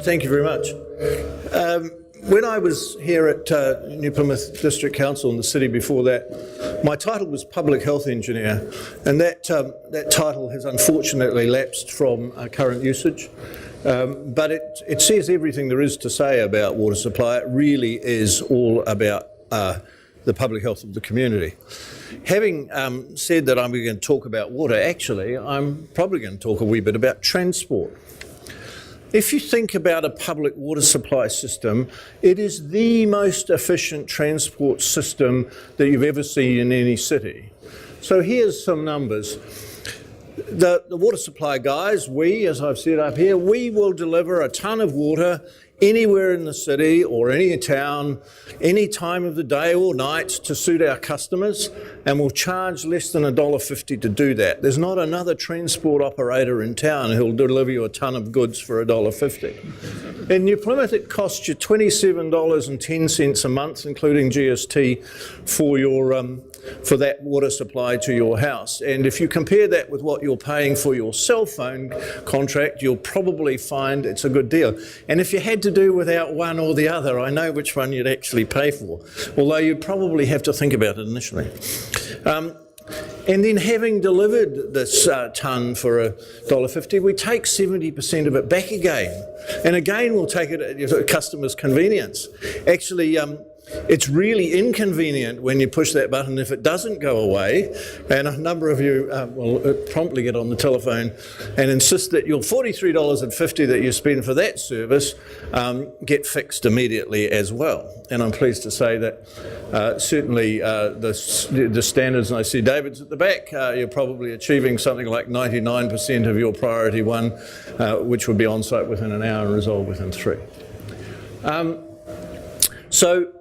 Thank you very much. When I was here at New Plymouth District Council in the city before that, my title was Public Health Engineer, and that title has unfortunately lapsed from current usage. But it says everything there is to say about water supply. It really is all about the public health of the community. Having said that I'm going to talk about water, actually, I'm probably going to talk a wee bit about transport. If you think about a public water supply system, it is the most efficient transport system that you've ever seen in any city. So here's some numbers. The water supply guys, we, as I've said up here, we will deliver a tonne of water anywhere in the city or any town, any time of the day or night to suit our customers, and we'll charge less than $1.50 to do that. There's not another transport operator in town who'll deliver you a tonne of goods for $1.50. In New Plymouth, it costs you $27.10 a month, including GST, for that water supply to your house. And if you compare that with what you're paying for your cell phone contract, you'll probably find it's a good deal. And if you had to do without one or the other, I know which one you'd actually pay for, although you'd probably have to think about it initially. And then having delivered this tonne for $1.50, we take 70% of it back again. And again, we'll take it at your customer's convenience. Actually, it's really inconvenient when you push that button if it doesn't go away, and a number of you will promptly get on the telephone and insist that your $43.50 that you spend for that service get fixed immediately as well. And I'm pleased to say that certainly the standards, and I see David's at the back, you're probably achieving something like 99% of your priority one, which would be on site within an hour and resolved within 3. So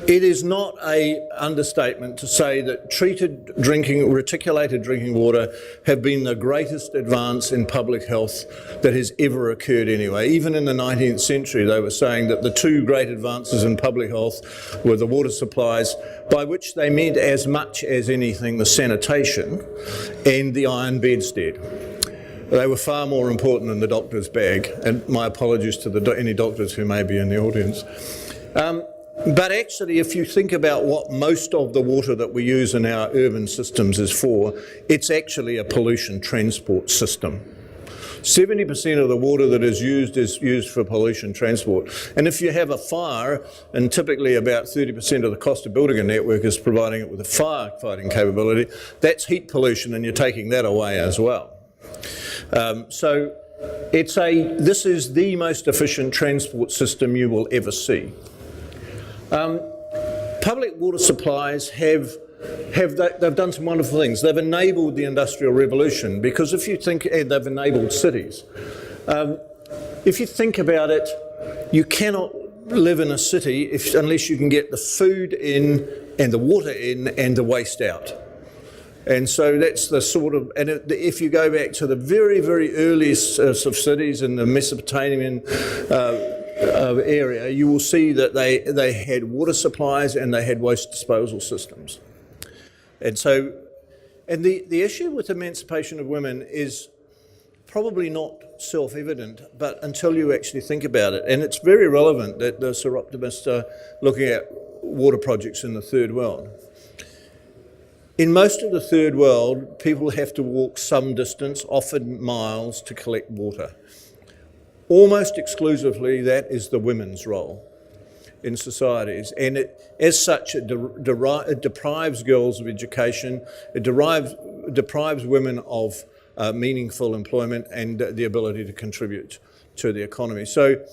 it is not an understatement to say that reticulated drinking water have been the greatest advance in public health that has ever occurred anyway. Even in the 19th century, they were saying that the two great advances in public health were the water supplies, by which they meant as much as anything the sanitation, and the iron bedstead. They were far more important than the doctor's bag, and my apologies to any doctors who may be in the audience. But actually, if you think about what most of the water that we use in our urban systems is for, it's actually a pollution transport system. 70% of the water that is used for pollution transport. And if you have a fire, and typically about 30% of the cost of building a network is providing it with a firefighting capability, that's heat pollution, and you're taking that away as well. So this is the most efficient transport system you will ever see. Public water supplies they've done some wonderful things. They've enabled the Industrial Revolution, because if you think, and they've enabled cities. If you think about it, you cannot live in a city unless you can get the food in and the water in and the waste out. And so that's the sort of, and if you go back to the very, very earliest of cities in the Mesopotamian area, you will see that they had water supplies and they had waste disposal systems. And so, and the issue with emancipation of women is probably not self-evident, but until you actually think about it. And it's very relevant that the Sir Optimists are looking at water projects in the Third World. In most of the Third World, people have to walk some distance, often miles, to collect water. Almost exclusively, that is the women's role in societies, and as such, it deprives girls of education, it deprives women of meaningful employment and the ability to contribute to the economy. So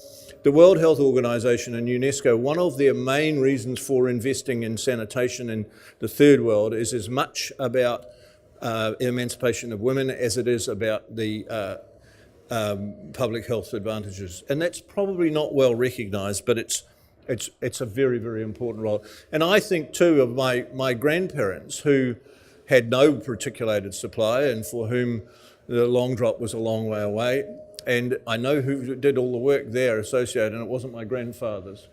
the World Health Organization and UNESCO, one of their main reasons for investing in sanitation in the Third World is as much about emancipation of women as it is about the public health advantages. And that's probably not well recognised, but it's a very, very important role. And I think too of my grandparents who had no reticulated supply and for whom the long drop was a long way away. And I know who did all the work there associated, and it wasn't my grandfather's.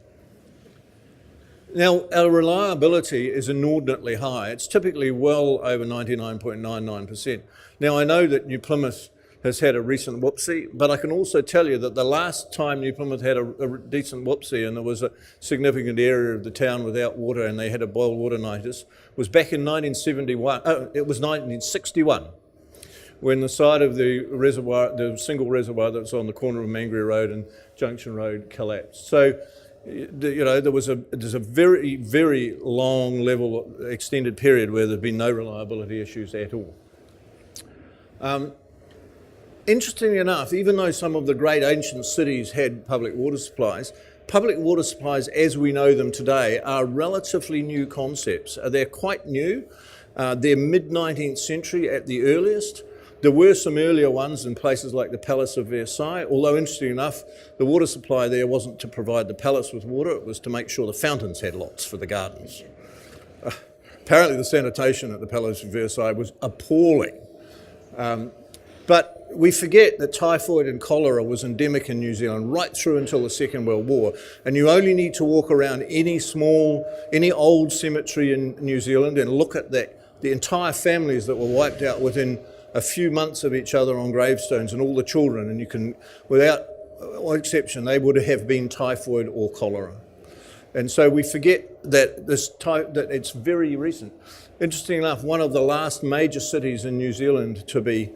Now, our reliability is inordinately high. It's typically well over 99.99%. Now, I know that New Plymouth has had a recent whoopsie, but I can also tell you that the last time New Plymouth had a decent whoopsie and there was a significant area of the town without water and they had a boil water notice was back in 1971. It was 1961. When the side of the reservoir, the single reservoir that's on the corner of Mangere Road and Junction Road collapsed. So, there's a very, very long level, extended period where there'd been no reliability issues at all. Interestingly enough, even though some of the great ancient cities had public water supplies as we know them today are relatively new concepts. They're quite new. They're mid-19th century at the earliest. There were some earlier ones in places like the Palace of Versailles, although interestingly enough, the water supply there wasn't to provide the palace with water, it was to make sure the fountains had lots for the gardens. Apparently the sanitation at the Palace of Versailles was appalling. But we forget that typhoid and cholera was endemic in New Zealand right through until the Second World War. And you only need to walk around any old cemetery in New Zealand and look at the entire families that were wiped out within a few months of each other on gravestones and all the children. And you can, without exception, they would have been typhoid or cholera. And so we forget that that it's very recent. Interestingly enough, one of the last major cities in New Zealand to be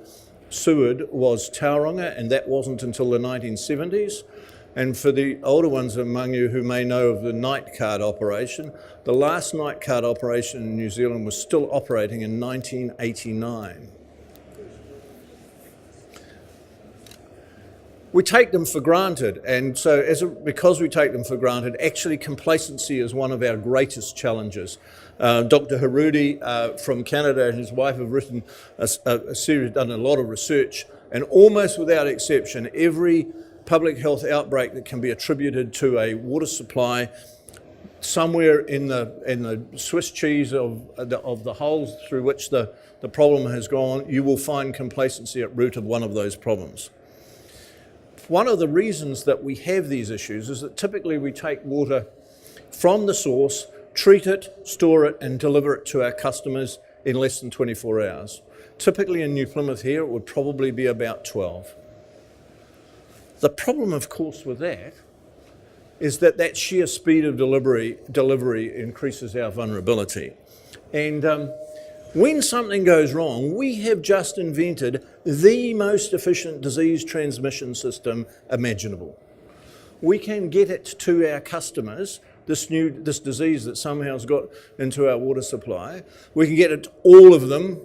sewered was Tauranga, and that wasn't until the 1970s. And for the older ones among you who may know of the night card operation, the last night card operation in New Zealand was still operating in 1989. We take them for granted, and so because we take them for granted, actually complacency is one of our greatest challenges. Dr. Harudi from Canada and his wife have written a series, done a lot of research, and almost without exception, every public health outbreak that can be attributed to a water supply somewhere in the Swiss cheese of the holes through which the problem has gone, you will find complacency at root of one of those problems. One of the reasons that we have these issues is that typically we take water from the source, treat it, store it, and deliver it to our customers in less than 24 hours. Typically in New Plymouth here, it would probably be about 12. The problem, of course, with that is that sheer speed of delivery increases our vulnerability. And when something goes wrong, we have just invented the most efficient disease transmission system imaginable. We can get it to our customers, this disease that somehow has got into our water supply, we can get it to all of them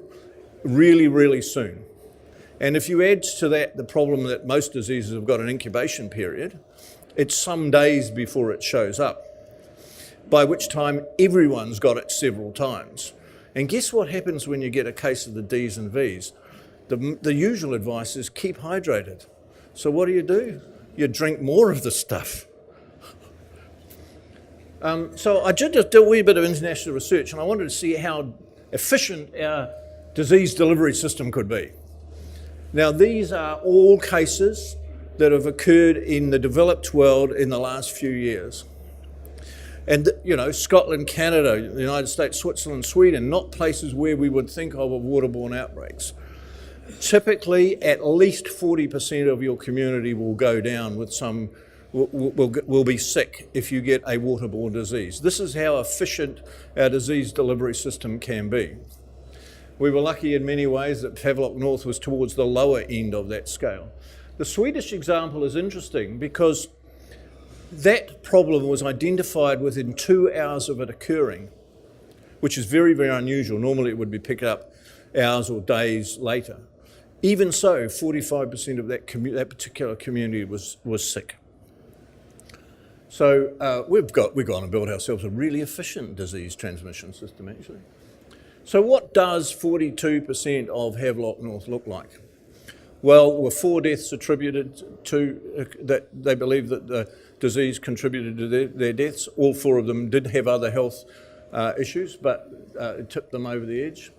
really, really soon. And if you add to that the problem that most diseases have got an incubation period, it's some days before it shows up, by which time everyone's got it several times. And guess what happens when you get a case of the D's and V's? The usual advice is keep hydrated. So what do? You drink more of the stuff. So I did a wee bit of international research, and I wanted to see how efficient our disease delivery system could be. Now, these are all cases that have occurred in the developed world in the last few years. And, Scotland, Canada, the United States, Switzerland, Sweden, not places where we would think of waterborne outbreaks. Typically, at least 40% of your community will go down with will be sick if you get a waterborne disease. This is how efficient our disease delivery system can be. We were lucky in many ways that HAVELOCK North was towards the lower end of that scale. The Swedish example is interesting because that problem was identified within 2 hours of it occurring, which is very, very unusual. Normally it would be picked up hours or days later. Even so, 45% of that particular community was sick. So we've gone and built ourselves a really efficient disease transmission system, actually. So what does 42% of HAVELOCK North look like? Well, there were 4 deaths attributed to that. They believe that the disease contributed to their deaths. All 4 of them did have other health issues, but it tipped them over the edge.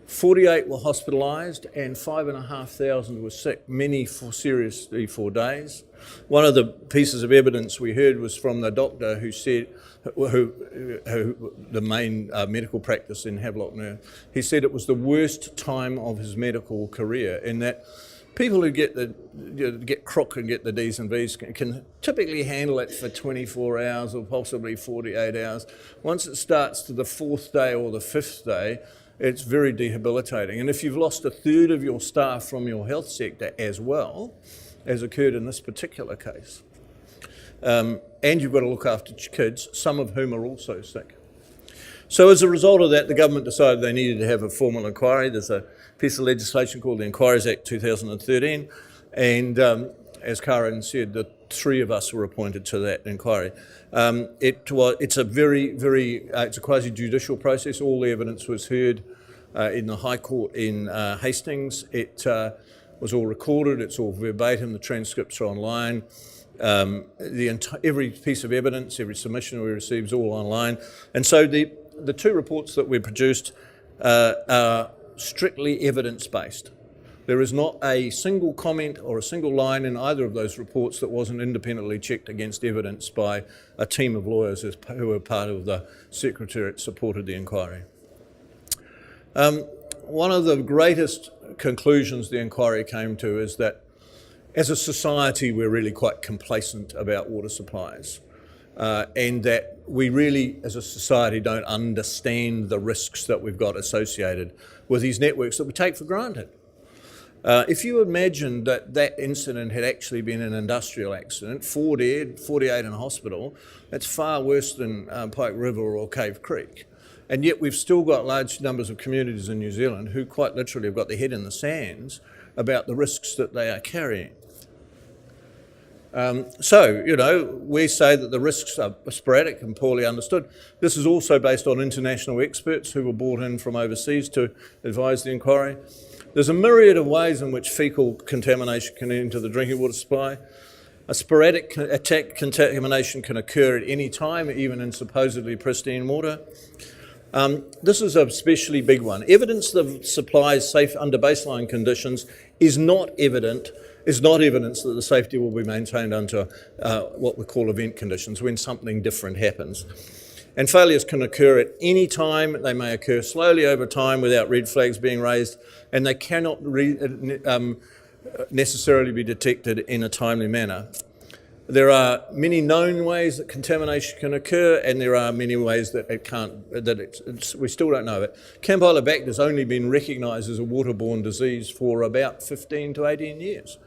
48 were hospitalised and 5,500 were sick, many seriously for days. One of the pieces of evidence we heard was from the doctor who said, the main medical practice in HAVELOCK North, he said it was the worst time of his medical career in that people who get crook and get the Ds and Vs can typically handle it for 24 hours or possibly 48 hours. Once it starts to the 4th day or the 5th day, it's very debilitating. And if you've lost a third of your staff from your health sector as well, as occurred in this particular case, and you've got to look after kids, some of whom are also sick. So as a result of that, the government decided they needed to have a formal inquiry. There's a piece of legislation called the Inquiries Act 2013, and as Karen said, the 3 of us were appointed to that inquiry. It's a quasi-judicial process. All the evidence was heard in the High Court in Hastings. It was all recorded. It's all verbatim. The transcripts are online. Every piece of evidence, every submission we receive is all online. And so the 2 reports that we produced are strictly evidence-based. There is not a single comment or a single line in either of those reports that wasn't independently checked against evidence by a team of lawyers who were part of the Secretariat supported the inquiry. One of the greatest conclusions the inquiry came to is that as a society we're really quite complacent about water supplies, and that we really as a society don't understand the risks that we've got associated with these networks that we take for granted. If you imagine that incident had actually been an industrial accident, 4 dead, 48 in hospital, that's far worse than Pike River or Cave Creek. And yet we've still got large numbers of communities in New Zealand who quite literally have got their head in the sands about the risks that they are carrying. We say that the risks are sporadic and poorly understood. This is also based on international experts who were brought in from overseas to advise the inquiry. There's a myriad of ways in which fecal contamination can enter the drinking water supply. A sporadic attack contamination can occur at any time, even in supposedly pristine water. This is a especially big one. Evidence that the supply is safe under baseline conditions is not evidence that the safety will be maintained under what we call event conditions, when something different happens. And failures can occur at any time. They may occur slowly over time without red flags being raised, and they cannot necessarily be detected in a timely manner. There are many known ways that contamination can occur, and there are many ways that it can't, we still don't know it. Campylobacter has only been recognised as a waterborne disease for about 15 to 18 years.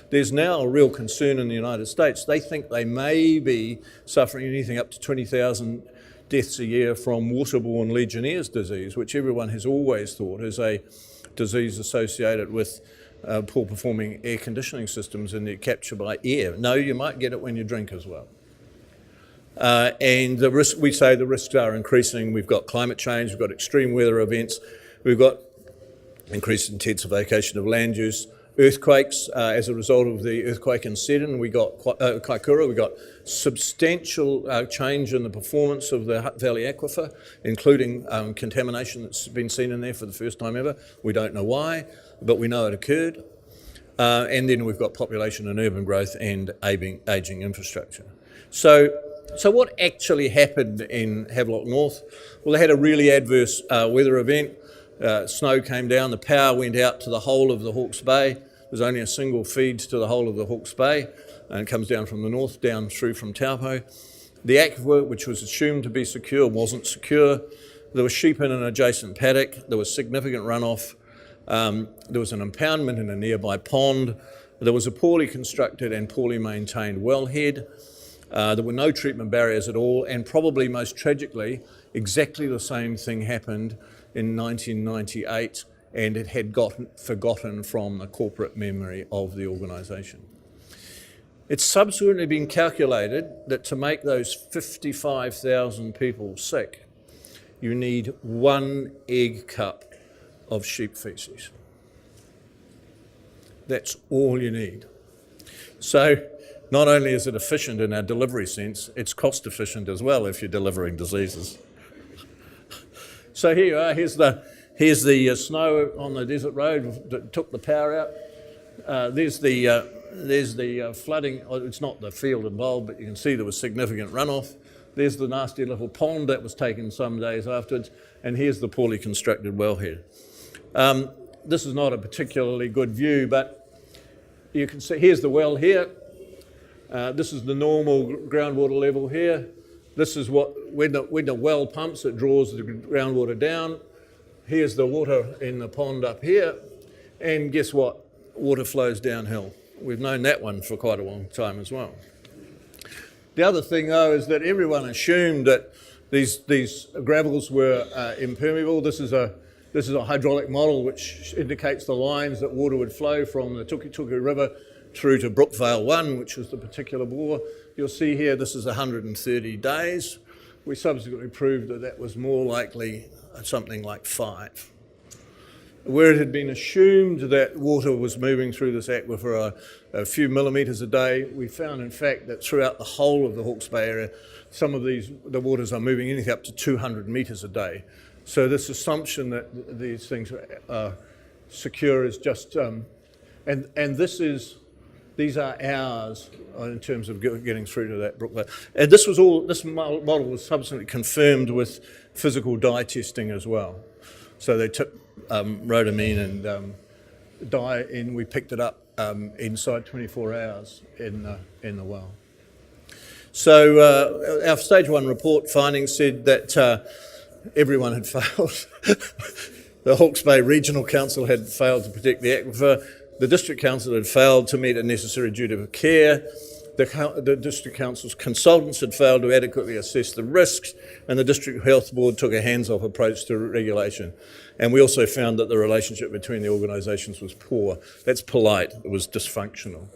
There's now a real concern in the United States. They think they may be suffering anything up to 20,000 deaths a year from waterborne Legionnaire's disease, which everyone has always thought is a disease associated with poor performing air conditioning systems and their capture by air. No, you might get it when you drink as well. And we say the risks are increasing. We've got climate change, we've got extreme weather events, we've got increased intensification of land use, earthquakes. As a result of the earthquake in Seddon, we got Kaikoura, we got substantial change in the performance of the Hutt Valley Aquifer, including contamination that's been seen in there for the first time ever. We don't know why, but we know it occurred. And then we've got population and urban growth and ageing infrastructure. So what actually happened in Havelock North? Well, they had a really adverse weather event. Snow came down, the power went out to the whole of the Hawke's Bay. There's only a single feed to the whole of the Hawke's Bay, and it comes down from the north, down through from Taupo. The aquifer, which was assumed to be secure, wasn't secure. There were sheep in an adjacent paddock. There was significant runoff. There was an impoundment in a nearby pond. There was a poorly constructed and poorly maintained wellhead. There were no treatment barriers at all, and probably most tragically, exactly the same thing happened in 1998, and it had gotten forgotten from the corporate memory of the organisation. It's subsequently been calculated that to make those 55,000 people sick, you need 1 egg cup of sheep faeces. That's all you need. So not only is it efficient in our delivery sense, it's cost efficient as well if you're delivering diseases. So here you are, here's the snow on the desert road that took the power out. There's the flooding. It's not the field involved, but you can see there was significant runoff. There's the nasty little pond that was taken some days afterwards, and here's the poorly constructed wellhead. This is not a particularly good view, but you can see, here's the well here. This is the normal groundwater level here. This is when the well pumps, it draws the groundwater down. Here's the water in the pond up here. And guess what? Water flows downhill. We've known that one for quite a long time as well. The other thing, though, is that everyone assumed that these gravels were impermeable. This is a hydraulic model which indicates the lines that water would flow from the Tuki River through to Brookvale 1, which was the particular bore. You'll see here this is 130 days. We subsequently proved that that was more likely something like 5. Where it had been assumed that water was moving through this aquifer a few millimetres a day, we found in fact that throughout the whole of the Hawke's Bay area, some of the waters are moving anything up to 200 metres a day. So this assumption that these things are secure is just, and these are ours in terms of getting through to that Brookvale. And this model was subsequently confirmed with physical dye testing as well. So they took rhodamine and dye in, we picked it up inside 24 hours in the well. So our stage 1 report findings said that everyone had failed. The Hawke's Bay Regional Council had failed to protect the aquifer. The District Council had failed to meet a necessary duty of care. The District Council's consultants had failed to adequately assess the risks, and the District Health Board took a hands-off approach to regulation. And we also found that the relationship between the organisations was poor. That's polite, it was dysfunctional.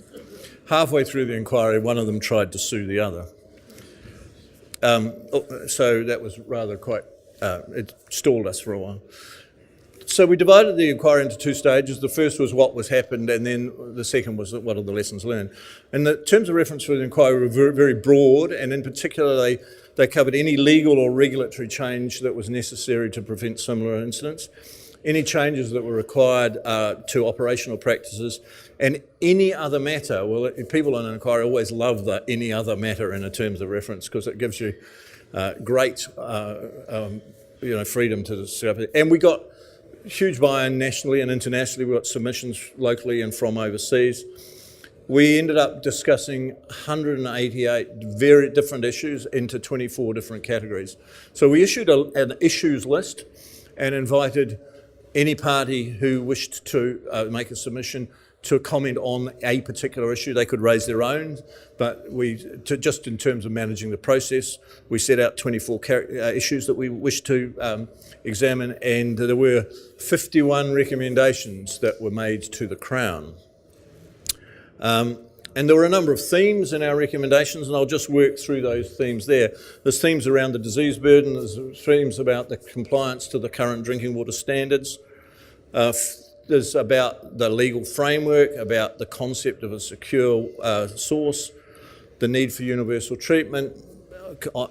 Halfway through the inquiry, one of them tried to sue the other. So that was rather quite, it stalled us for a while. So we divided the inquiry into 2 stages. The first was what was happened, and then the second was what are the lessons learned. And the terms of reference for the inquiry were very, very broad, and in particular they covered any legal or regulatory change that was necessary to prevent similar incidents, any changes that were required to operational practices, and any other matter. Well, people in an inquiry always love the any other matter in a terms of reference because it gives you great freedom to discuss it. And we got huge buy-in nationally and internationally. We got submissions locally and from overseas. We ended up discussing 188 very different issues into 24 different categories. So we issued an issues list and invited any party who wished to make a submission to comment on a particular issue. They could raise their own, but just in terms of managing the process, we set out 24 issues that we wished to examine, and there were 51 recommendations that were made to the Crown. And there were a number of themes in our recommendations, and I'll just work through those themes there. There's themes around the disease burden, there's themes about the compliance to the current drinking water standards, there's about the legal framework, about the concept of a secure source, the need for universal treatment,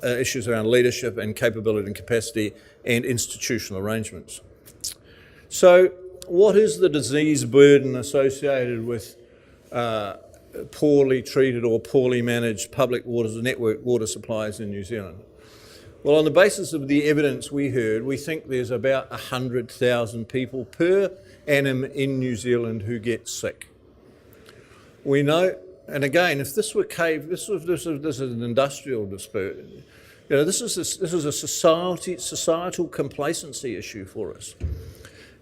issues around leadership and capability and capacity, and institutional arrangements. So what is the disease burden associated with poorly treated or poorly managed public waters and network water supplies in New Zealand? Well, on the basis of the evidence we heard, we think there's about 100,000 people per annum in New Zealand who get sick. We know, and again, if this were this is an industrial dispute. This is a societal complacency issue for us.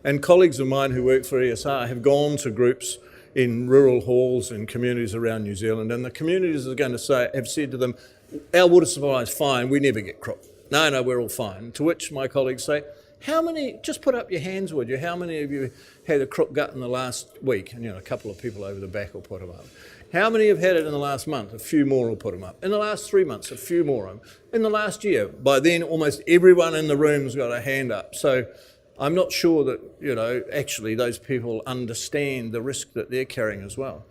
And colleagues of mine who work for ESR have gone to groups in rural halls and communities around New Zealand, and the communities are going to have said to them, our water supply is fine, we never get crook. No, we're all fine. To which my colleagues say, how many, just put up your hands, would you, how many of you had a crook gut in the last week? And a couple of people over the back will put them up. How many have had it in the last month? A few more will put them up. In the last 3 months, a few more. In the last year, by then almost everyone in the room's got a hand up. So I'm not sure that, actually those people understand the risk that they're carrying as well.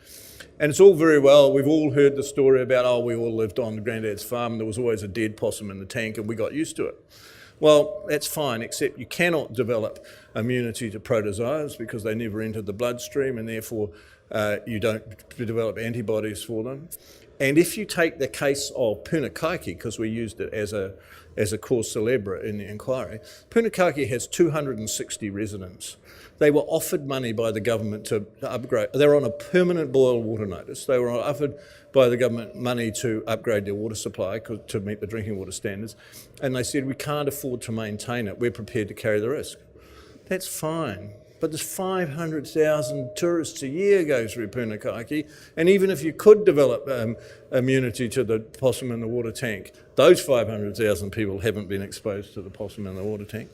And it's all very well, we've all heard the story about, we all lived on Grandad's farm and there was always a dead possum in the tank and we got used to it. Well, that's fine, except you cannot develop immunity to protozoans because they never entered the bloodstream, and therefore you don't develop antibodies for them. And if you take the case of Puke Ariki, because we used it as as a cause célèbre in the inquiry. Puke Ariki has 260 residents. They were offered money by the government to upgrade. They were on a permanent boil water notice. They were offered by the government money to upgrade their water supply to meet the drinking water standards. And they said, we can't afford to maintain it. We're prepared to carry the risk. That's fine. But there's 500,000 tourists a year go through Puke Ariki. And even if you could develop immunity to the possum in the water tank, those 500,000 people haven't been exposed to the possum in the water tank.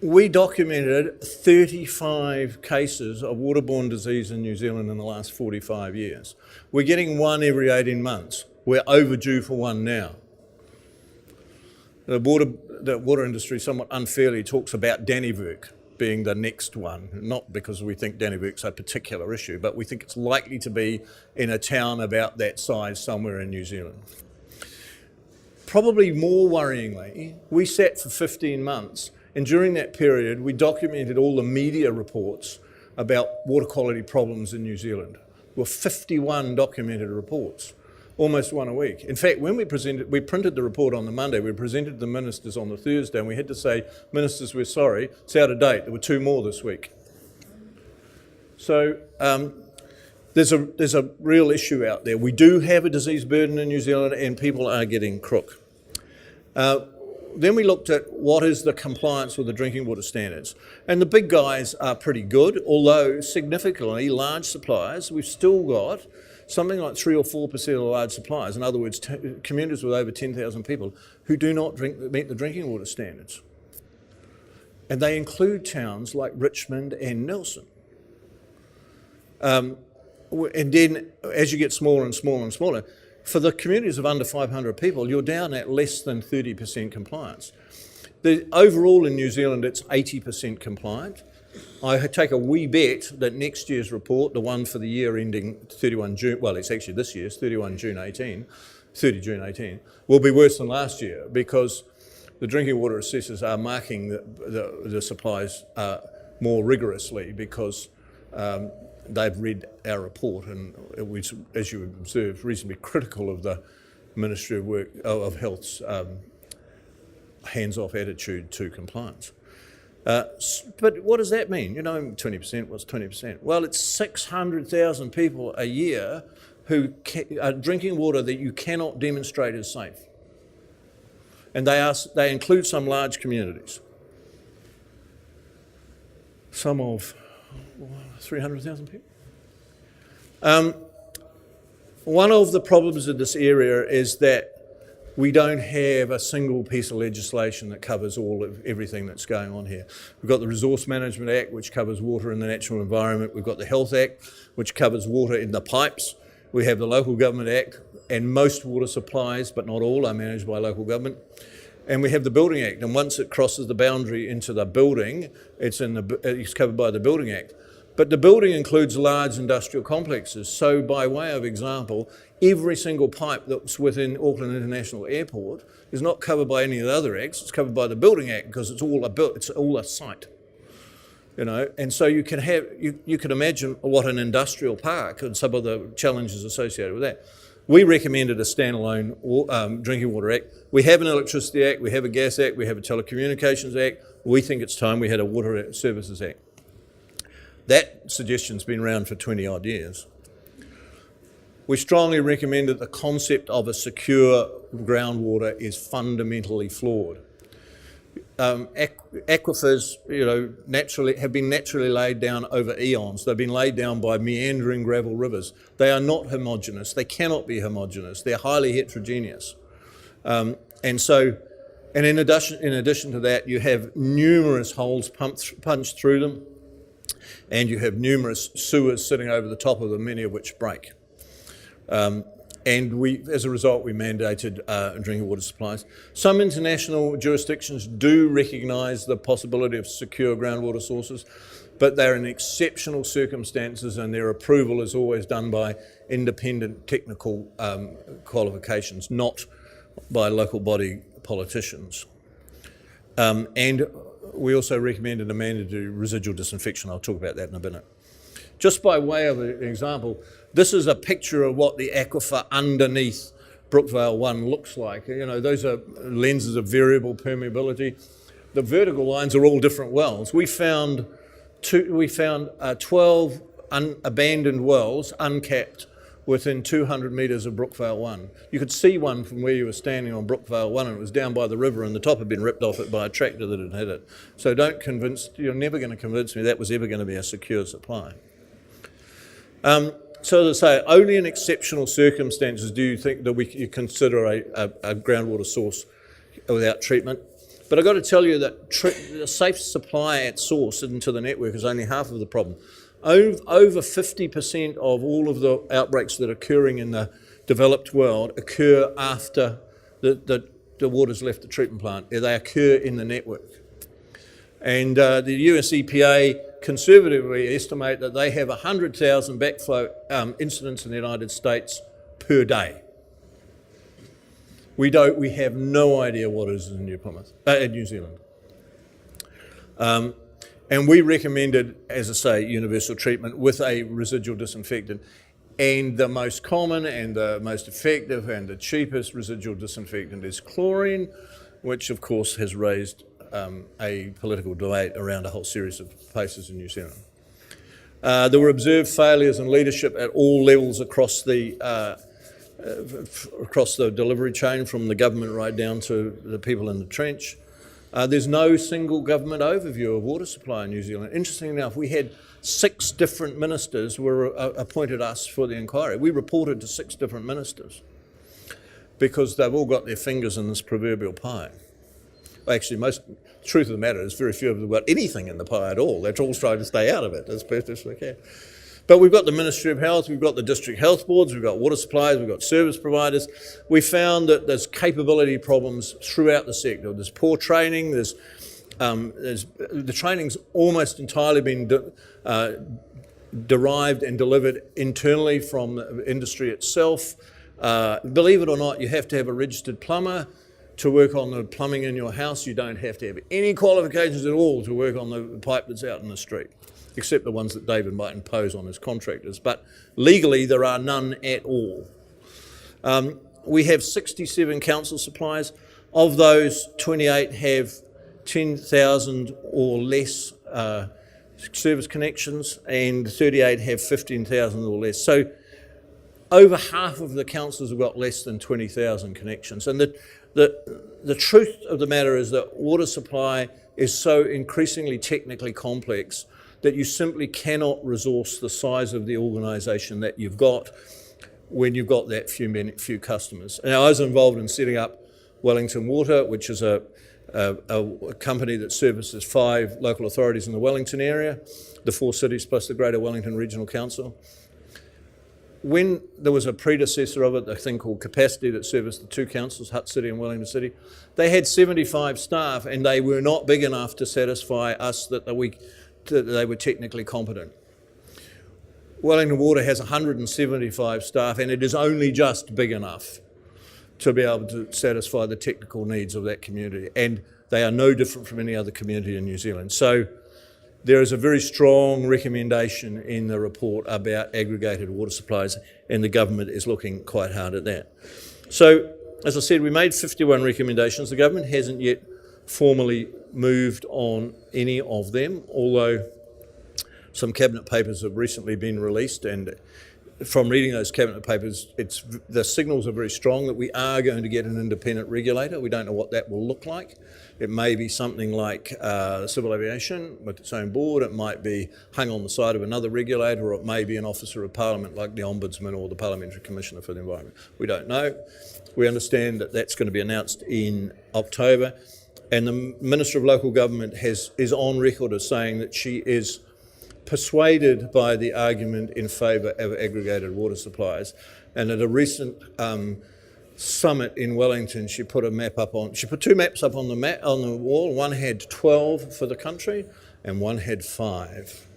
We documented 35 cases of waterborne disease in New Zealand in the last 45 years. We're getting one every 18 months. We're overdue for one now. The water industry somewhat unfairly talks about Dannevirke being the next one, not because we think Dannevirke's a particular issue, but we think it's likely to be in a town about that size somewhere in New Zealand. Probably more worryingly, we sat for 15 months, and during that period, we documented all the media reports about water quality problems in New Zealand. There were 51 documented reports, almost one a week. In fact, when we printed the report on the Monday, we presented to the ministers on the Thursday, and we had to say, ministers, we're sorry, it's out of date. There were 2 more this week. So there's a real issue out there. We do have a disease burden in New Zealand, and people are getting crook. Then we looked at what is the compliance with the drinking water standards. And the big guys are pretty good, although significantly large suppliers, we've still got something like 3 or 4% of the large suppliers, in other words, communities with over 10,000 people, who do not meet the drinking water standards. And they include towns like Richmond and Nelson. And then as you get smaller and smaller and smaller, for the communities of under 500 people, you're down at less than 30% compliance. Overall in New Zealand, it's 80% compliant. I take a wee bet that next year's report, the one for the year ending 31 June, well, it's actually this year's 30 June 18, will be worse than last year, because the drinking water assessors are marking the supplies more rigorously, because they've read our report, and it was, as you observed, reasonably critical of the Ministry of Health's hands-off attitude to compliance. But what does that mean? 20%, what's 20%? Well, it's 600,000 people a year who are drinking water that you cannot demonstrate is safe. And they include some large communities. Some of 300,000 people. One of the problems in this area is that we don't have a single piece of legislation that covers everything that's going on here. We've got the Resource Management Act, which covers water in the natural environment. We've got the Health Act, which covers water in the pipes. We have the Local Government Act, and most water supplies, but not all, are managed by local government. And we have the Building Act, and once it crosses the boundary into the building, it's covered by the Building Act. But the building includes large industrial complexes. So by way of example, every single pipe that's within Auckland International Airport is not covered by any of the other acts. It's covered by the Building Act, because it's all a site. And so you can imagine what an industrial park and some of the challenges associated with that. We recommended a standalone Drinking Water Act. We have an Electricity Act, we have a Gas Act, we have a Telecommunications Act. We think it's time we had a Water Services Act. That suggestion's been around for 20 odd years. We strongly recommend that the concept of a secure groundwater is fundamentally flawed. Aquifers, have been naturally laid down over eons. They've been laid down by meandering gravel rivers. They are not homogeneous. They cannot be homogeneous. They're highly heterogeneous. And in addition to that, you have numerous holes punched through them, and you have numerous sewers sitting over the top of them, many of which break. And as a result, we mandated drinking water supplies. Some international jurisdictions do recognise the possibility of secure groundwater sources, but they're in exceptional circumstances, and their approval is always done by independent technical qualifications, not by local body politicians. And we also recommended a mandatory residual disinfection. I'll talk about that in a minute. Just by way of an example, this is a picture of what the aquifer underneath Brookvale 1 looks like. You know, those are lenses of variable permeability. The vertical lines are all different wells. We found 12 abandoned wells, uncapped, within 200 metres of Brookvale 1. You could see one from where you were standing on Brookvale 1, and it was down by the river, and the top had been ripped off it by a tractor that had hit it. So you're never going to convince me that was ever going to be a secure supply. So as I say, only in exceptional circumstances do you think that you consider a groundwater source without treatment. But I've got to tell you that the safe supply at source into the network is only half of the problem. Over 50% of all of the outbreaks that are occurring in the developed world occur after the water's left the treatment plant. They occur in the network. And the US EPA conservatively estimate that they have 100,000 backflow incidents in the United States per day. We have no idea what is in New Zealand. And we recommended, as I say, universal treatment with a residual disinfectant. And the most common and the most effective and the cheapest residual disinfectant is chlorine, which of course has raised a political debate around a whole series of places in New Zealand. There were observed failures in leadership at all levels across the delivery chain, from the government right down to the people in the trench. There's no single government overview of water supply in New Zealand. Interestingly enough, we had 6 different ministers who appointed us for the inquiry. We reported to 6 different ministers because they've all got their fingers in this proverbial pie. Actually, the truth of the matter is very few of them have got anything in the pie at all. They're all trying to stay out of it as best as they can. But we've got the Ministry of Health, we've got the district health boards, we've got water suppliers, we've got service providers. We found that there's capability problems throughout the sector. There's poor training, the training's almost entirely been derived and delivered internally from the industry itself. Believe it or not, you have to have a registered plumber to work on the plumbing in your house. You don't have to have any qualifications at all to work on the pipe that's out in the street, except the ones that David might impose on his contractors. But legally, there are none at all. We have 67 council supplies. Of those, 28 have 10,000 or less service connections, and 38 have 15,000 or less. So over half of the councils have got less than 20,000 connections. And the truth of the matter is that water supply is so increasingly technically complex that you simply cannot resource the size of the organisation that you've got when you've got that few customers. Now, I was involved in setting up Wellington Water, which is a company that services 5 local authorities in the Wellington area, the 4 cities plus the Greater Wellington Regional Council. When there was a predecessor of it, a thing called Capacity, that serviced the 2 councils, Hutt City and Wellington City, they had 75 staff, and they were not big enough to satisfy us that they were technically competent. Wellington Water has 175 staff, and it is only just big enough to be able to satisfy the technical needs of that community, and they are no different from any other community in New Zealand. So there is a very strong recommendation in the report about aggregated water supplies, and the government is looking quite hard at that. So, as I said, we made 51 recommendations. The government hasn't yet formally moved on any of them, although some cabinet papers have recently been released, and from reading those cabinet papers, the signals are very strong that we are going to get an independent regulator. We don't know what that will look like. It may be something like civil aviation with its own board. It might be hung on the side of another regulator, or it may be an officer of parliament like the Ombudsman or the Parliamentary Commissioner for the Environment. We don't know. We understand that that's going to be announced in October. And the Minister of Local Government is on record as saying that she is persuaded by the argument in favour of aggregated water supplies. And at a recent summit in Wellington, she put 2 maps up on the wall. One had 12 for the country, and one had 5.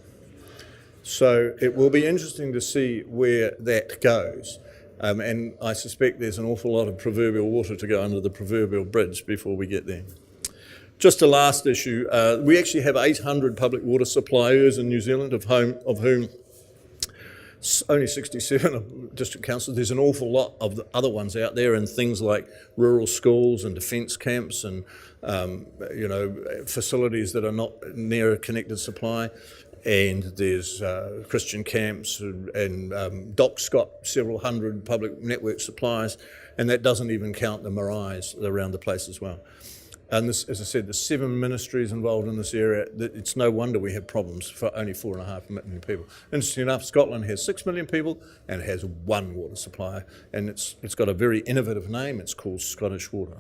So it will be interesting to see where that goes. And I suspect there's an awful lot of proverbial water to go under the proverbial bridge before we get there. Just a last issue, we actually have 800 public water suppliers in New Zealand, of whom only 67 district councils. There's an awful lot of the other ones out there, and things like rural schools and defence camps and facilities that are not near a connected supply. And there's Christian camps, and DOC's got several hundred public network suppliers, and that doesn't even count the maraes around the place as well. And this, as I said, there's 7 ministries involved in this area. It's no wonder we have problems for only 4.5 million people. Interesting enough, Scotland has 6 million people and it has one water supplier, and it's got a very innovative name. It's called Scottish Water.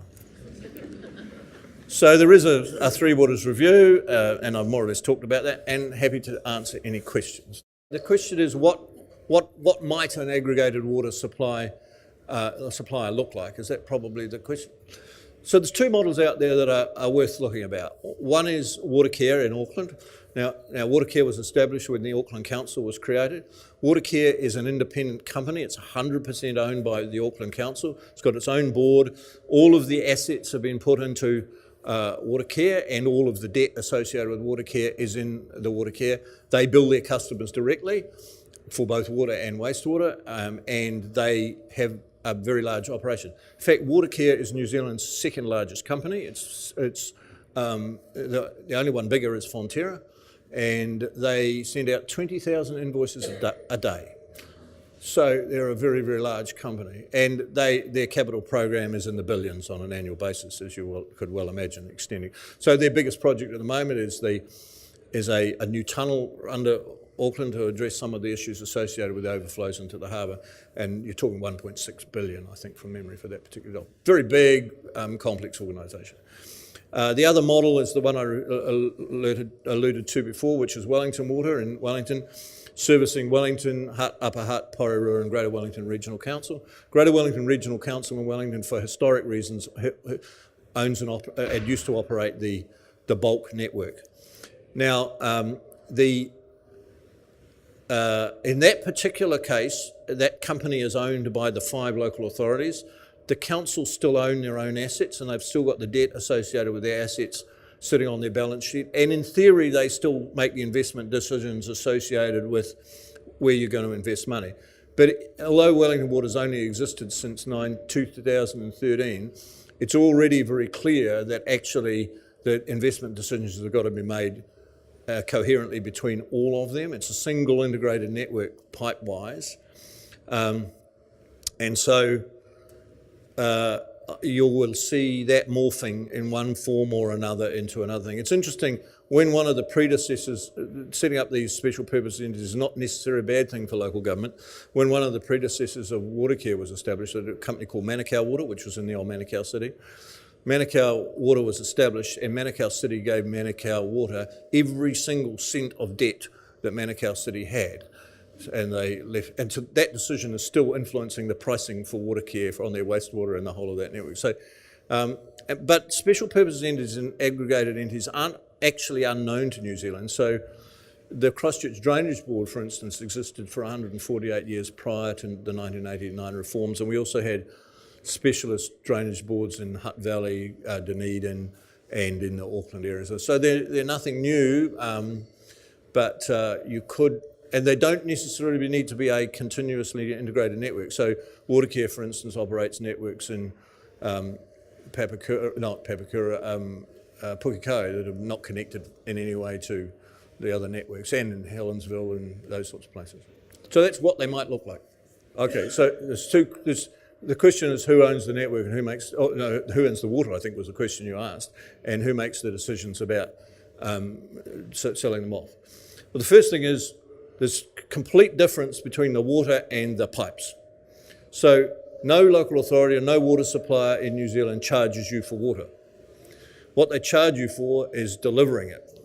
So there is a Three Waters review, and I've more or less talked about that, and happy to answer any questions. The question is, what might an aggregated water supplier look like? Is that probably the question? So there's 2 models out there that are worth looking about. One is Watercare in Auckland. Now Watercare was established when the Auckland Council was created. Watercare is an independent company. It's 100% owned by the Auckland Council. It's got its own board. All of the assets have been put into Watercare, and all of the debt associated with Watercare is in the Watercare. They bill their customers directly for both water and wastewater, and they have a very large operation. In fact, Watercare is New Zealand's 2nd largest company. It's the only one bigger is Fonterra, and they send out 20,000 invoices a day. So they're a very, very large company, and their capital program is in the billions on an annual basis, as you could well imagine, extending. So their biggest project at the moment is a new tunnel under Auckland to address some of the issues associated with overflows into the harbour, and you're talking 1.6 billion, I think, from memory for that particular job. Very big, complex organisation. The other model is the one I alluded to before, which is Wellington Water in Wellington, servicing Wellington, Hutt, Upper Hutt, Porirua and Greater Wellington Regional Council. Greater Wellington Regional Council in Wellington, for historic reasons, owns and used to operate the bulk network. Now, in that particular case, that company is owned by the 5 local authorities. The council still own their own assets, and they've still got the debt associated with their assets sitting on their balance sheet. And in theory, they still make the investment decisions associated with where you're going to invest money. But although Wellington Water's only existed since 2013, it's already very clear that actually the investment decisions have got to be made coherently between all of them. It's a single integrated network pipe-wise. And so you will see that morphing in one form or another into another thing. It's interesting, when one of the predecessors, setting up these special purpose entities is not necessarily a bad thing for local government. When one of the predecessors of Watercare was established, a company called Manukau Water, which was in the old Manukau City, Manukau Water was established, and Manukau City gave Manukau Water every single cent of debt that Manukau City had. And they left, and so that decision is still influencing the pricing for Watercare on their wastewater and the whole of that network. So, but special purpose entities and aggregated entities aren't actually unknown to New Zealand. So the Christchurch Drainage Board, for instance, existed for 148 years prior to the 1989 reforms, and we also had specialist drainage boards in Hutt Valley, Dunedin, and in the Auckland area. So they're nothing new, but you could. And they don't necessarily need to be a continuously integrated network. So Watercare, for instance, operates networks in Puke that are not connected in any way to the other networks, and in Helensville and those sorts of places. So that's what they might look like. Okay, so the question is who owns the network and who owns the water, I think was the question you asked, and who makes the decisions about selling them off. Well, the first thing is, there's complete difference between the water and the pipes. So no local authority or no water supplier in New Zealand charges you for water. What they charge you for is delivering it.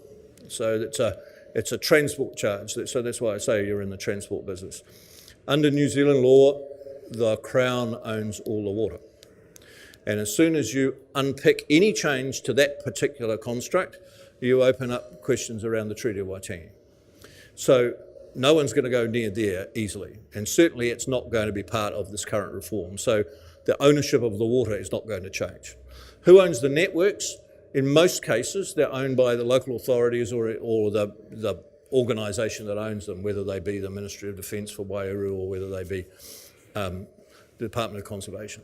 So it's a transport charge. So that's why I say you're in the transport business. Under New Zealand law, the Crown owns all the water. And as soon as you unpick any change to that particular construct, you open up questions around the Treaty of Waitangi. So no one's going to go near there easily, and certainly it's not going to be part of this current reform. So the ownership of the water is not going to change. Who owns the networks? In most cases, they're owned by the local authorities or the organisation that owns them, whether they be the Ministry of Defence for Wairau or whether they be the Department of Conservation.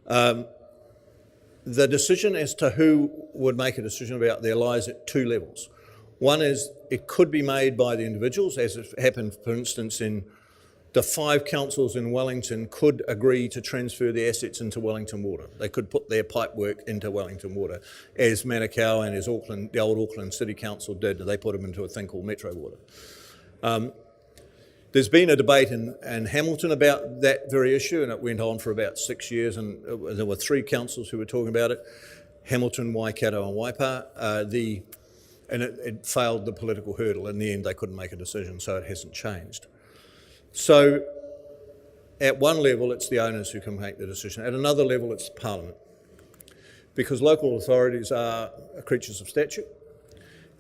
The decision as to who would make a decision about there lies at two levels. One is it could be made by the individuals, as it happened, for instance, in the 5 councils in Wellington could agree to transfer the assets into Wellington Water. They could put their pipe work into Wellington Water, as Manukau and as Auckland, the old Auckland City Council did. They put them into a thing called Metro Water. There's been a debate in Hamilton about that very issue, and it went on for about 6 years, and there were 3 councils who were talking about it: Hamilton, Waikato and Waipa. And it failed the political hurdle. In the end, they couldn't make a decision, so it hasn't changed. So at one level, it's the owners who can make the decision. At another level, it's Parliament, because local authorities are creatures of statute,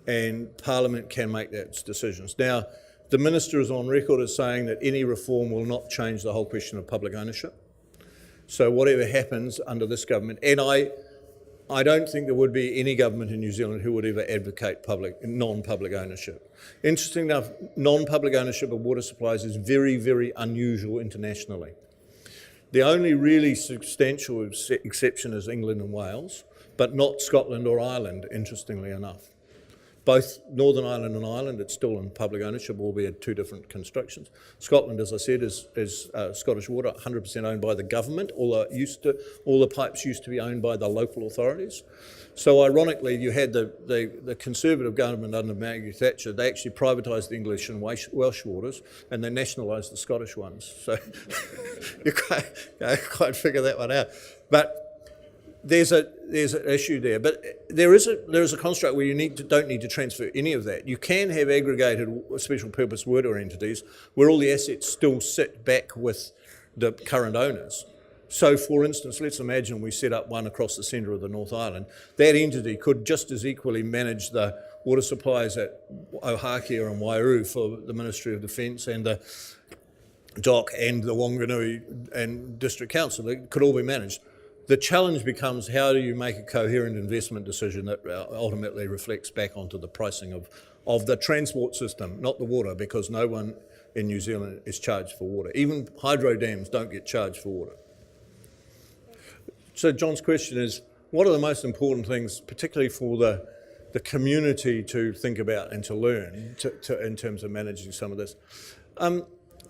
and Parliament can make those decisions. Now, the Minister is on record as saying that any reform will not change the whole question of public ownership. So whatever happens under this government, and I don't think there would be any government in New Zealand who would ever advocate non-public ownership. Interesting enough, non-public ownership of water supplies is very, very unusual internationally. The only really substantial exception is England and Wales, but not Scotland or Ireland, interestingly enough. Both Northern Ireland and Ireland, it's still in public ownership, albeit 2 different constructions. Scotland, as I said, is Scottish Water, 100% owned by the government, although all the pipes used to be owned by the local authorities. So ironically, you had the Conservative government under Margaret Thatcher. They actually privatised the English and Welsh waters, and they nationalised the Scottish ones. So you can't figure that one out. But there's an issue there, but there is a construct where you don't need to transfer any of that. You can have aggregated special purpose water entities where all the assets still sit back with the current owners. So, for instance, let's imagine we set up one across the centre of the North Island. That entity could just as equally manage the water supplies at Ohakea and Wairau for the Ministry of Defence and the DOC and the Wanganui and District Council. They could all be managed. The challenge becomes, how do you make a coherent investment decision that ultimately reflects back onto the pricing of the transport system, not the water, because no one in New Zealand is charged for water. Even hydro dams don't get charged for water. So John's question is, what are the most important things, particularly for the community to think about and to learn in terms of managing some of this?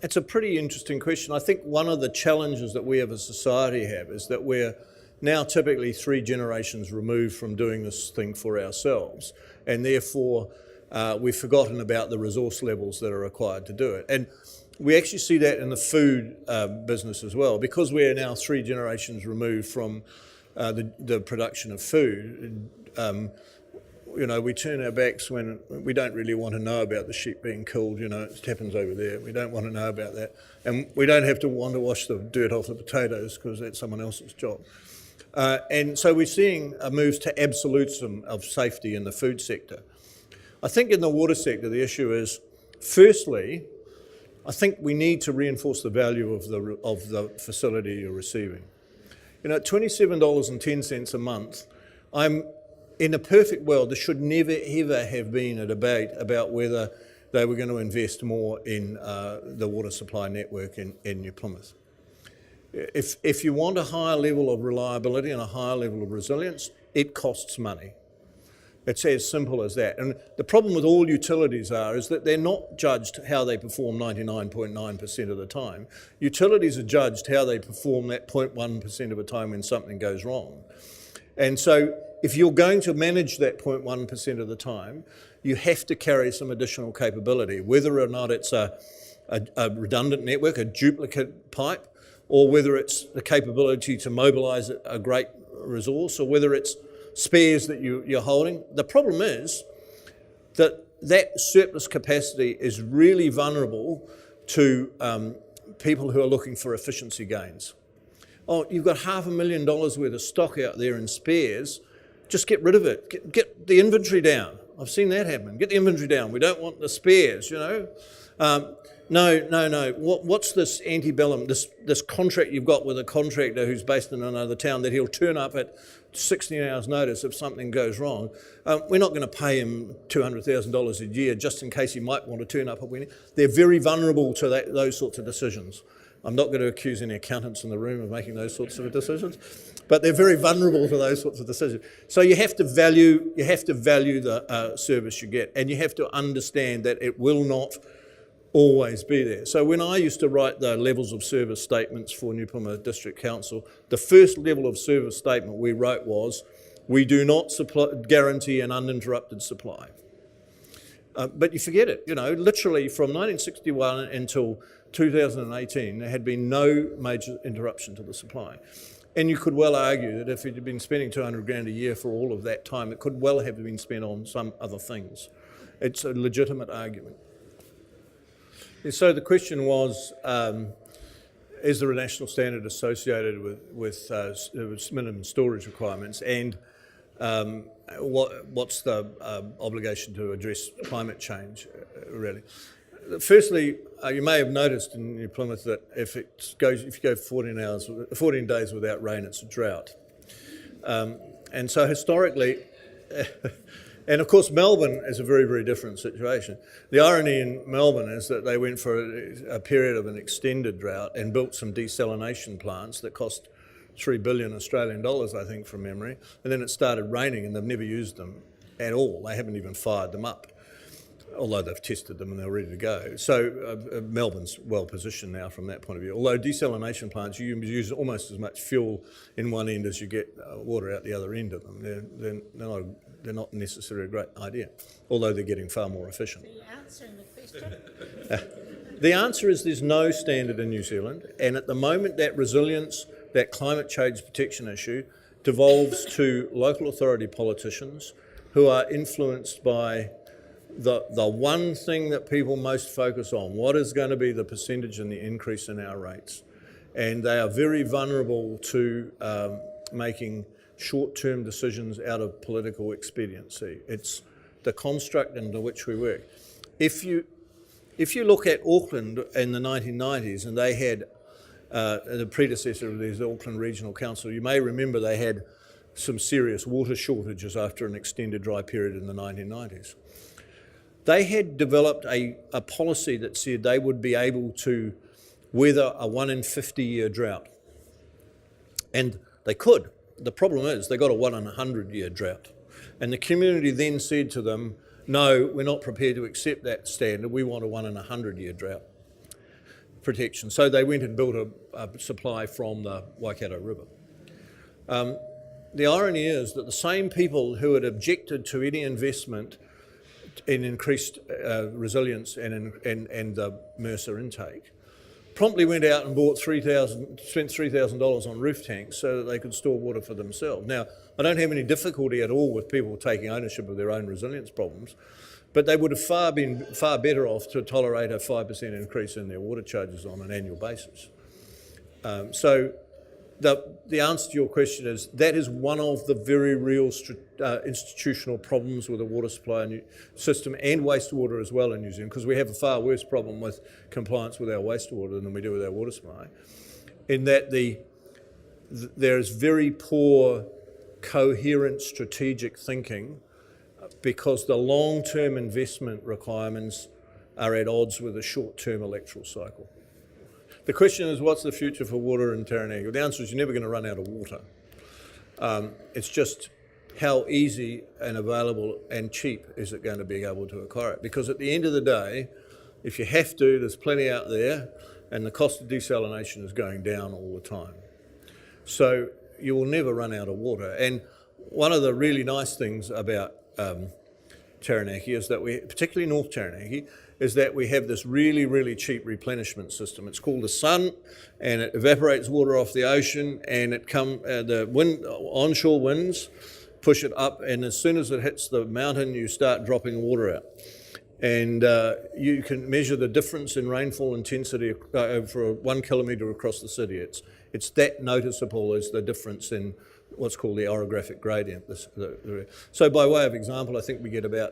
It's a pretty interesting question. I think one of the challenges that we as a society have is that we're now typically 3 generations removed from doing this thing for ourselves, and therefore we've forgotten about the resource levels that are required to do it. And we actually see that in the food business as well, because we're now 3 generations removed from the production of food. We turn our backs when we don't really want to know about the sheep being killed. It happens over there. We don't want to know about that. And we don't have to want to wash the dirt off the potatoes because that's someone else's job. And so we're seeing a move to absolutism of safety in the food sector. I think in the water sector, the issue is, firstly, I think we need to reinforce the value of the facility you're receiving. At $27.10 a month, in a perfect world, there should never, ever have been a debate about whether they were going to invest more in the water supply network in New Plymouth. If you want a higher level of reliability and a higher level of resilience, it costs money. It's as simple as that. And the problem with all utilities is that they're not judged how they perform 99.9% of the time. Utilities are judged how they perform that 0.1% of the time when something goes wrong. And so if you're going to manage that 0.1% of the time, you have to carry some additional capability, whether or not it's a redundant network, a duplicate pipe, or whether it's the capability to mobilise a great resource, or whether it's spares that you're holding. The problem is that surplus capacity is really vulnerable to people who are looking for efficiency gains. Oh, you've got $500,000 worth of stock out there in spares, just get rid of it. Get the inventory down. I've seen that happen. Get the inventory down. We don't want the spares, No. What's this antebellum, this contract you've got with a contractor who's based in another town that he'll turn up at 16 hours notice if something goes wrong. We're not going to pay him $200,000 a year just in case he might want to turn up. They're very vulnerable to those sorts of decisions. I'm not going to accuse any accountants in the room of making those sorts of decisions, but they're very vulnerable to those sorts of decisions. So you have to value the service you get, and you have to understand that it will not always be there. So when I used to write the levels of service statements for New Plymouth District Council, the first level of service statement we wrote was, we do not guarantee an uninterrupted supply. But you forget it, literally from 1961 until 2018, there had been no major interruption to the supply. And you could well argue that if you'd been spending $200,000 a year for all of that time, it could well have been spent on some other things. It's a legitimate argument. So the question was, is there a national standard associated with minimum storage requirements, and what's the obligation to address climate change, really? Firstly, you may have noticed in New Plymouth that if you go 14 days without rain, it's a drought. And so historically, and of course Melbourne is a very, very different situation. The irony in Melbourne is that they went for a period of an extended drought and built some desalination plants that cost 3 billion Australian dollars, I think, from memory, and then it started raining and they've never used them at all. They haven't even fired them up, although they've tested them and they're ready to go. So Melbourne's well positioned now from that point of view. Although desalination plants, you use almost as much fuel in one end as you get water out the other end of them. They're not necessarily a great idea, although they're getting far more efficient. The answer in the question? The answer is there's no standard in New Zealand, and at the moment that resilience, that climate change protection issue devolves to local authority politicians who are influenced by the one thing that people most focus on, what is going to be the percentage and the increase in our rates. And they are very vulnerable to making short-term decisions out of political expediency. It's the construct under which we work. If you look at Auckland in the 1990s, and they had the predecessor of the Auckland Regional Council, you may remember they had some serious water shortages after an extended dry period in the 1990s. They had developed a policy that said they would be able to weather a 1 in 50 year drought. And they could. The problem is they got a 1 in 100 year drought. And the community then said to them, no, we're not prepared to accept that standard. We want a 1 in 100 year drought protection. So they went and built a supply from the Waikato River. The irony is that the same people who had objected to any investment in increased resilience and the Mercer intake promptly went out and spent $3,000 on roof tanks so that they could store water for themselves. Now, I don't have any difficulty at all with people taking ownership of their own resilience problems, but they would have been far better off to tolerate a 5% increase in their water charges on an annual basis. So the answer to your question is that is one of the very real institutional problems with the water supply system and wastewater as well in New Zealand, because we have a far worse problem with compliance with our wastewater than we do with our water supply, in that there is very poor coherent strategic thinking because the long-term investment requirements are at odds with the short-term electoral cycle. The question is, what's the future for water in Taranaki? The answer is you're never going to run out of water. It's just how easy and available and cheap is it going to be able to acquire it? Because at the end of the day, if you have to, there's plenty out there, and the cost of desalination is going down all the time. So you will never run out of water. And one of the really nice things about Taranaki is that particularly North Taranaki, is that we have this really, really cheap replenishment system. It's called the sun, and it evaporates water off the ocean, and the onshore winds push it up, and as soon as it hits the mountain, you start dropping water out. And you can measure the difference in rainfall intensity for 1 kilometre across the city. It's that noticeable as the difference in what's called the orographic gradient. So by way of example, I think we get about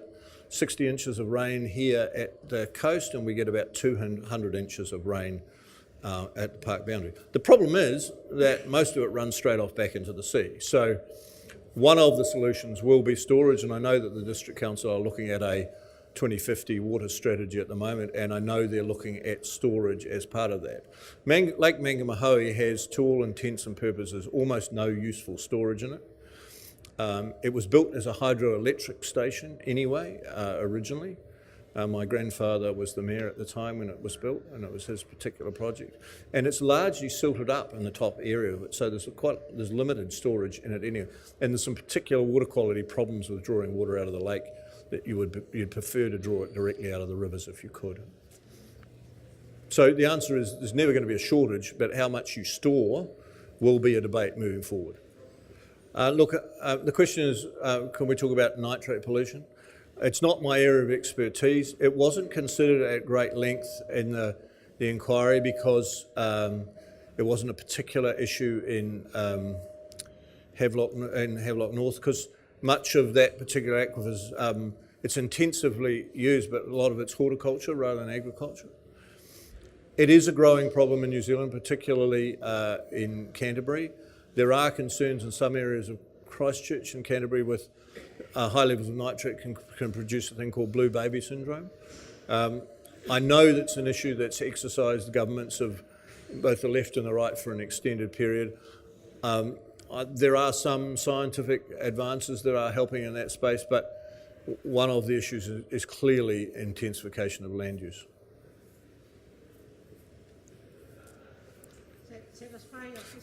60 inches of rain here at the coast, and we get about 200 inches of rain at the park boundary. The problem is that most of it runs straight off back into the sea. So One of the solutions will be storage, and I know that the District Council are looking at a 2050 water strategy at the moment, and I know they're looking at storage as part of that. Lake Mangamahoe has, to all intents and purposes, almost no useful storage in it. It was built as a hydroelectric station anyway, originally. My grandfather was the mayor at the time when it was built, and it was his particular project. And it's largely silted up in the top area of it, so there's limited storage in it anyway. And there's some particular water quality problems with drawing water out of the lake that you'd prefer to draw it directly out of the rivers if you could. So the answer is there's never going to be a shortage, but how much you store will be a debate moving forward. The question is, can we talk about nitrate pollution? It's not my area of expertise. It wasn't considered at great length in the inquiry because it wasn't a particular issue in Havelock North, because much of that particular aquifer it's intensively used, but a lot of it's horticulture rather than agriculture. It is a growing problem in New Zealand, particularly in Canterbury. There are concerns in some areas of Christchurch and Canterbury with high levels of nitrate can produce a thing called blue baby syndrome. I know that's an issue that's exercised the governments of both the left and the right for an extended period. There are some scientific advances that are helping in that space, but one of the issues is clearly intensification of land use.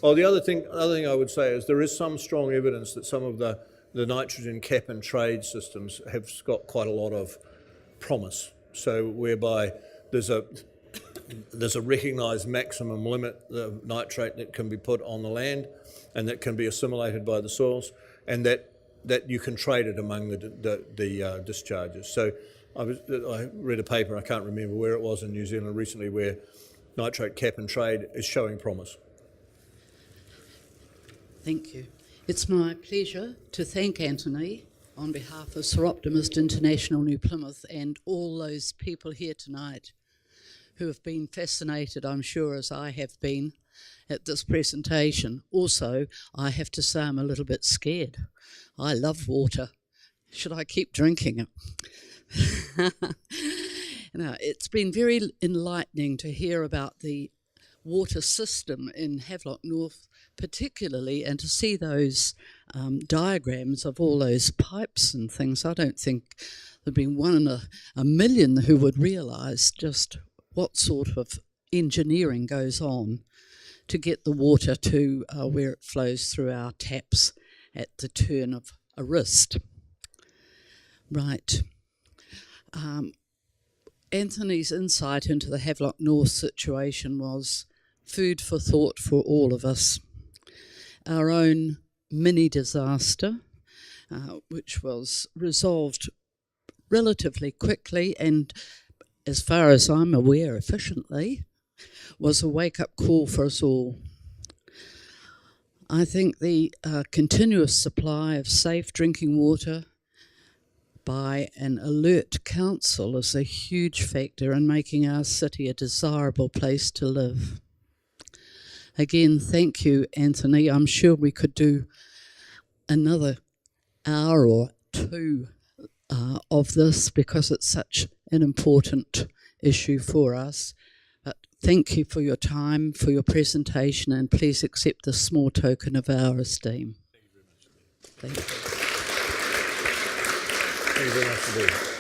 Oh, the other thing I would say is there is some strong evidence that some of the nitrogen cap and trade systems have got quite a lot of promise. So whereby there's a recognised maximum limit of nitrate that can be put on the land and that can be assimilated by the soils, and that you can trade it among the discharges. So I read a paper, I can't remember where it was in New Zealand recently, where nitrate cap and trade is showing promise. Thank you. It's my pleasure to thank Anthony on behalf of Sir Optimist International New Plymouth and all those people here tonight who have been fascinated, I'm sure, as I have been at this presentation. Also, I have to say I'm a little bit scared. I love water. Should I keep drinking it? Now, it's been very enlightening to hear about the water system in Havelock North particularly, and to see those diagrams of all those pipes and things. I don't think there'd been one in a million who would realise just what sort of engineering goes on to get the water to where it flows through our taps at the turn of a wrist. Right. Anthony's insight into the Havelock North situation was food for thought for all of us. Our own mini disaster, which was resolved relatively quickly and, as far as I'm aware, efficiently, was a wake-up call for us all. I think the continuous supply of safe drinking water by an alert council is a huge factor in making our city a desirable place to live. Again, thank you, Anthony. I'm sure we could do another hour or two of this because it's such an important issue for us. But thank you for your time, for your presentation, and please accept this small token of our esteem. Thank you very much. Thank you very much indeed.